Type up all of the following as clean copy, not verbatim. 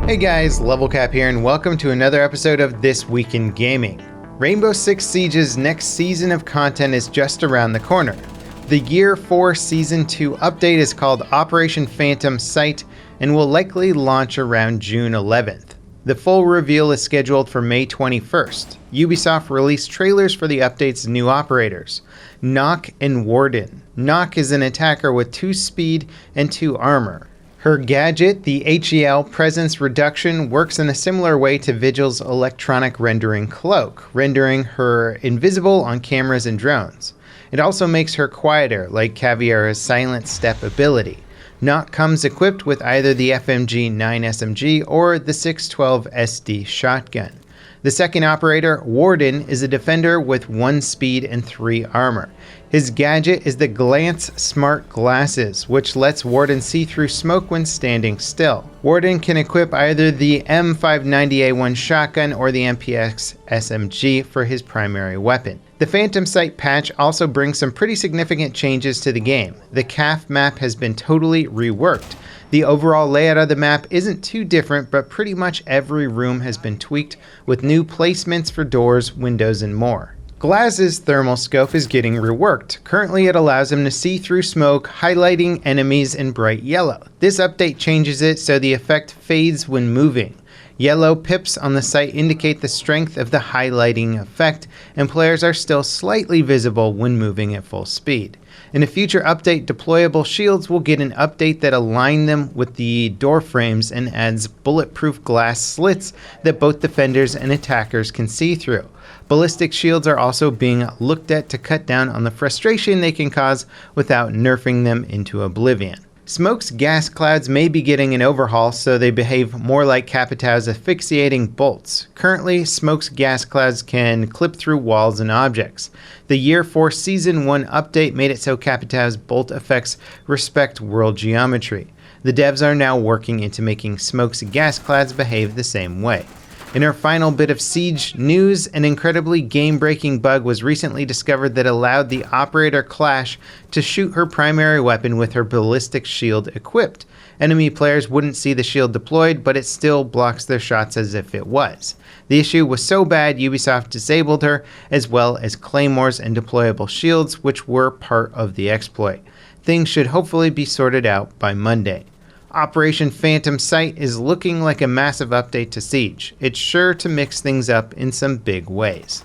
Hey guys, Level Cap here, and welcome to another episode of This Week in Gaming. Rainbow Six Siege's next season of content is just around the corner. The Year 4 Season 2 update is called Operation Phantom Sight and will likely launch around June 11th. The full reveal is scheduled for May 21st. Ubisoft released trailers for the update's new operators, Knock and Warden. Knock is an attacker with 2 speed and 2 armor. Her gadget, the HEL Presence Reduction, works in a similar way to Vigil's electronic rendering cloak, rendering her invisible on cameras and drones. It also makes her quieter, like Caveira's Silent Step ability. Knock comes equipped with either the FMG 9 SMG or the 612 SD shotgun. The second operator, Warden, is a defender with 1 speed and 3 armor. His gadget is the Glance Smart Glasses, which lets Warden see through smoke when standing still. Warden can equip either the M590A1 shotgun or the MPX SMG for his primary weapon. The Phantom Sight patch also brings some pretty significant changes to the game. The CAF map has been totally reworked. The overall layout of the map isn't too different, but pretty much every room has been tweaked with new placements for doors, windows, and more. Glaz's thermal scope is getting reworked. Currently it allows him to see through smoke, highlighting enemies in bright yellow. This update changes it so the effect fades when moving. Yellow pips on the sight indicate the strength of the highlighting effect, and players are still slightly visible when moving at full speed. In a future update, deployable shields will get an update that align them with the door frames and adds bulletproof glass slits that both defenders and attackers can see through. Ballistic shields are also being looked at to cut down on the frustration they can cause without nerfing them into oblivion. Smoke's gas clouds may be getting an overhaul so they behave more like Capitão's asphyxiating bolts. Currently, Smoke's gas clouds can clip through walls and objects. The Year 4 Season 1 update made it so Capitão's bolt effects respect world geometry. The devs are now working into making Smoke's gas clouds behave the same way. In our final bit of Siege news, an incredibly game-breaking bug was recently discovered that allowed the operator Clash to shoot her primary weapon with her ballistic shield equipped. Enemy players wouldn't see the shield deployed, but it still blocks their shots as if it was. The issue was so bad, Ubisoft disabled her, as well as claymores and deployable shields, which were part of the exploit. Things should hopefully be sorted out by Monday. Operation Phantom Sight is looking like a massive update to Siege. It's sure to mix things up in some big ways.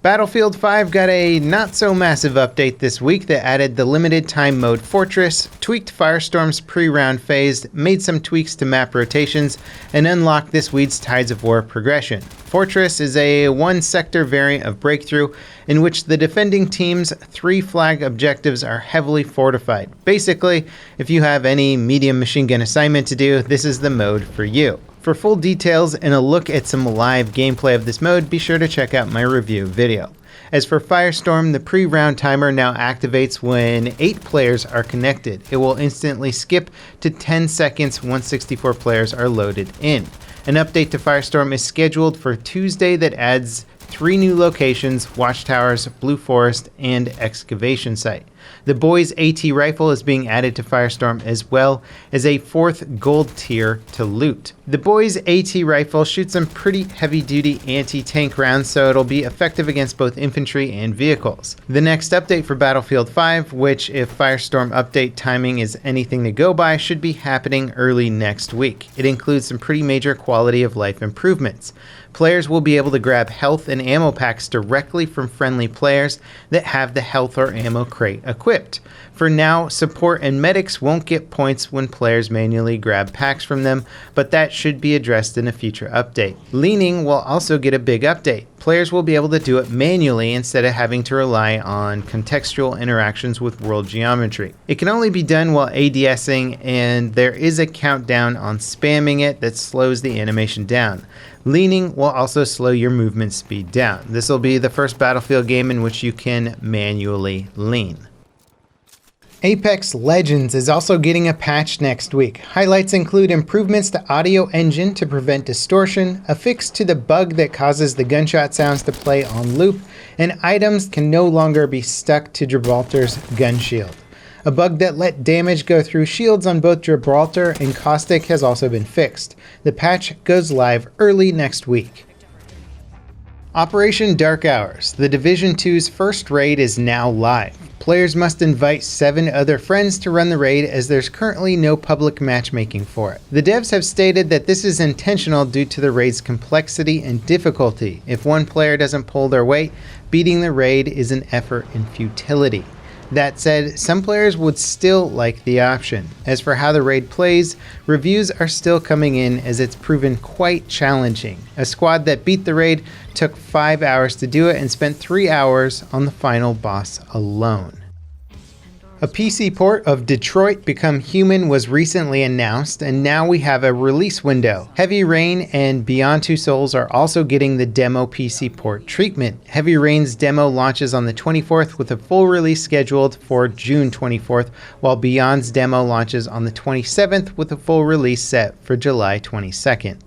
Battlefield 5 got a not-so-massive update this week that added the limited time mode Fortress, tweaked Firestorm's pre-round phase, made some tweaks to map rotations, and unlocked this week's Tides of War progression. Fortress is a 1-sector variant of Breakthrough in which the defending team's 3 flag objectives are heavily fortified. Basically, if you have any medium machine gun assignment to do, this is the mode for you. For full details and a look at some live gameplay of this mode, be sure to check out my review video. As for Firestorm, the pre-round timer now activates when 8 players are connected. It will instantly skip to 10 seconds once 64 players are loaded in. An update to Firestorm is scheduled for Tuesday that adds 3 new locations, watchtowers, Blue Forest, and excavation site. The Boys AT rifle is being added to Firestorm as well as a 4th gold tier to loot. The Boys AT rifle shoots some pretty heavy-duty anti-tank rounds, so it'll be effective against both infantry and vehicles. The next update for Battlefield 5, which if Firestorm update timing is anything to go by, should be happening early next week. It includes some pretty major quality of life improvements. Players will be able to grab health and ammo packs directly from friendly players that have the health or ammo crate equipped. For now, support and medics won't get points when players manually grab packs from them, but that should be addressed in a future update. Leaning will also get a big update. Players will be able to do it manually instead of having to rely on contextual interactions with world geometry. It can only be done while ADSing, and there is a countdown on spamming it that slows the animation down. Leaning will also slow your movement speed down. This will be the first Battlefield game in which you can manually lean. Apex Legends is also getting a patch next week. Highlights include improvements to audio engine to prevent distortion, a fix to the bug that causes the gunshot sounds to play on loop, and items can no longer be stuck to Gibraltar's gun shield. A bug that let damage go through shields on both Gibraltar and Caustic has also been fixed. The patch goes live early next week. Operation Dark Hours, the Division 2's first raid, is now live. Players must invite 7 other friends to run the raid, as there's currently no public matchmaking for it. The devs have stated that this is intentional due to the raid's complexity and difficulty. If one player doesn't pull their weight, beating the raid is an effort in futility. That said, some players would still like the option. As for how the raid plays, reviews are still coming in as it's proven quite challenging. A squad that beat the raid took 5 hours to do it and spent 3 hours on the final boss alone. A PC port of Detroit Become Human was recently announced, and now we have a release window. Heavy Rain and Beyond Two Souls are also getting the demo PC port treatment. Heavy Rain's demo launches on the 24th with a full release scheduled for June 24th, while Beyond's demo launches on the 27th with a full release set for July 22nd.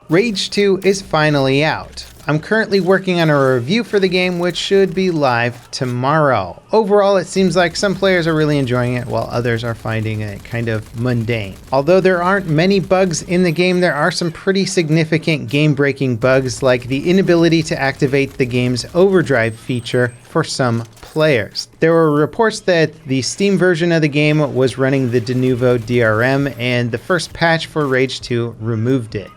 Rage 2 is finally out. I'm currently working on a review for the game, which should be live tomorrow. Overall, it seems like some players are really enjoying it, while others are finding it kind of mundane. Although there aren't many bugs in the game, there are some pretty significant game-breaking bugs, like the inability to activate the game's overdrive feature for some players. There were reports that the Steam version of the game was running the de novo DRM, and the first patch for Rage 2 removed it.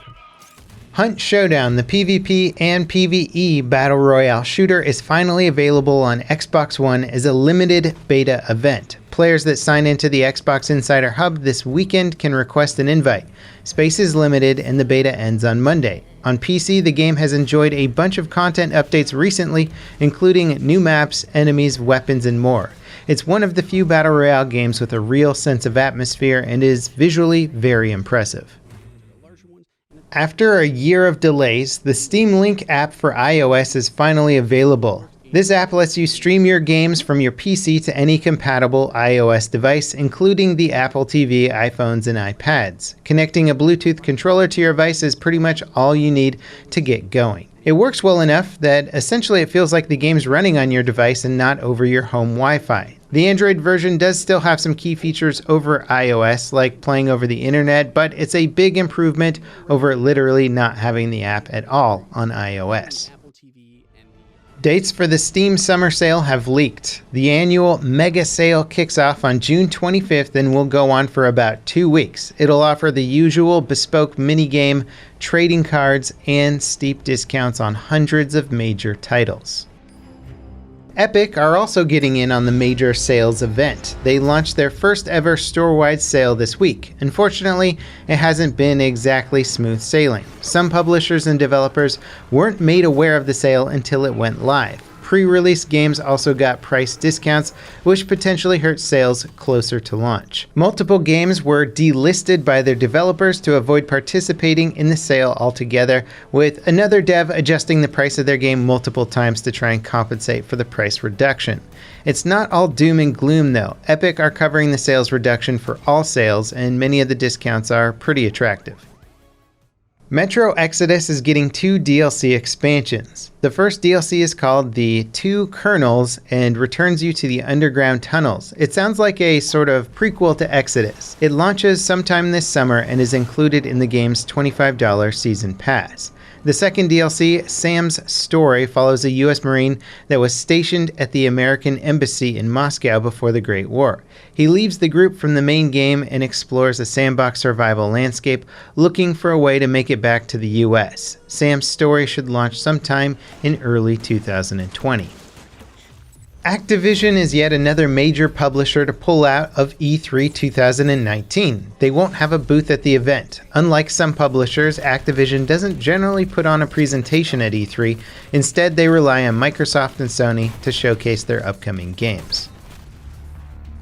Hunt Showdown, the PvP and PvE Battle Royale shooter, is finally available on Xbox One as a limited beta event. Players that sign into the Xbox Insider Hub this weekend can request an invite. Space is limited and the beta ends on Monday. On PC, the game has enjoyed a bunch of content updates recently, including new maps, enemies, weapons, and more. It's one of the few Battle Royale games with a real sense of atmosphere and is visually very impressive. After a year of delays, the Steam Link app for iOS is finally available. This app lets you stream your games from your PC to any compatible iOS device, including the Apple TV, iPhones, and iPads. Connecting a Bluetooth controller to your device is pretty much all you need to get going. It works well enough that essentially it feels like the game's running on your device and not over your home Wi-Fi. The Android version does still have some key features over iOS, like playing over the internet, but it's a big improvement over literally not having the app at all on iOS. Dates for the Steam Summer Sale have leaked. The annual Mega Sale kicks off on June 25th and will go on for about 2 weeks. It'll offer the usual bespoke minigame, trading cards, and steep discounts on hundreds of major titles. Epic are also getting in on the major sales event. They launched their first ever store-wide sale this week. Unfortunately, it hasn't been exactly smooth sailing. Some publishers and developers weren't made aware of the sale until it went live. Pre-release games also got price discounts, which potentially hurt sales closer to launch. Multiple games were delisted by their developers to avoid participating in the sale altogether, with another dev adjusting the price of their game multiple times to try and compensate for the price reduction. It's not all doom and gloom though. Epic are covering the sales reduction for all sales, and many of the discounts are pretty attractive. Metro Exodus is getting 2 DLC expansions. The first DLC is called The Two Kernels and returns you to the underground tunnels. It sounds like a sort of prequel to Exodus. It launches sometime this summer and is included in the game's $25 season pass. The second DLC, Sam's Story, follows a U.S. Marine that was stationed at the American Embassy in Moscow before the Great War. He leaves the group from the main game and explores a sandbox survival landscape, looking for a way to make it back to the U.S. Sam's Story should launch sometime in early 2020. Activision is yet another major publisher to pull out of E3 2019. They won't have a booth at the event. Unlike some publishers, Activision doesn't generally put on a presentation at E3. Instead, they rely on Microsoft and Sony to showcase their upcoming games.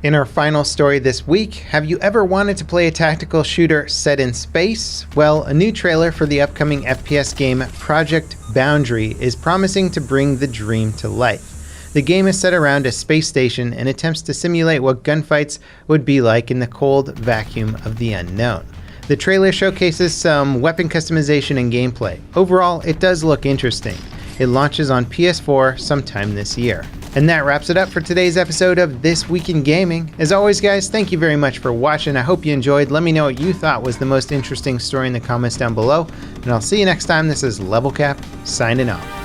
In our final story this week, have you ever wanted to play a tactical shooter set in space? Well, a new trailer for the upcoming FPS game Project Boundary is promising to bring the dream to life. The game is set around a space station and attempts to simulate what gunfights would be like in the cold vacuum of the unknown. The trailer showcases some weapon customization and gameplay. Overall, it does look interesting. It launches on PS4 sometime this year. And that wraps it up for today's episode of This Week in Gaming. As always, guys, thank you very much for watching. I hope you enjoyed. Let me know what you thought was the most interesting story in the comments down below. And I'll see you next time. This is Level Cap, signing off.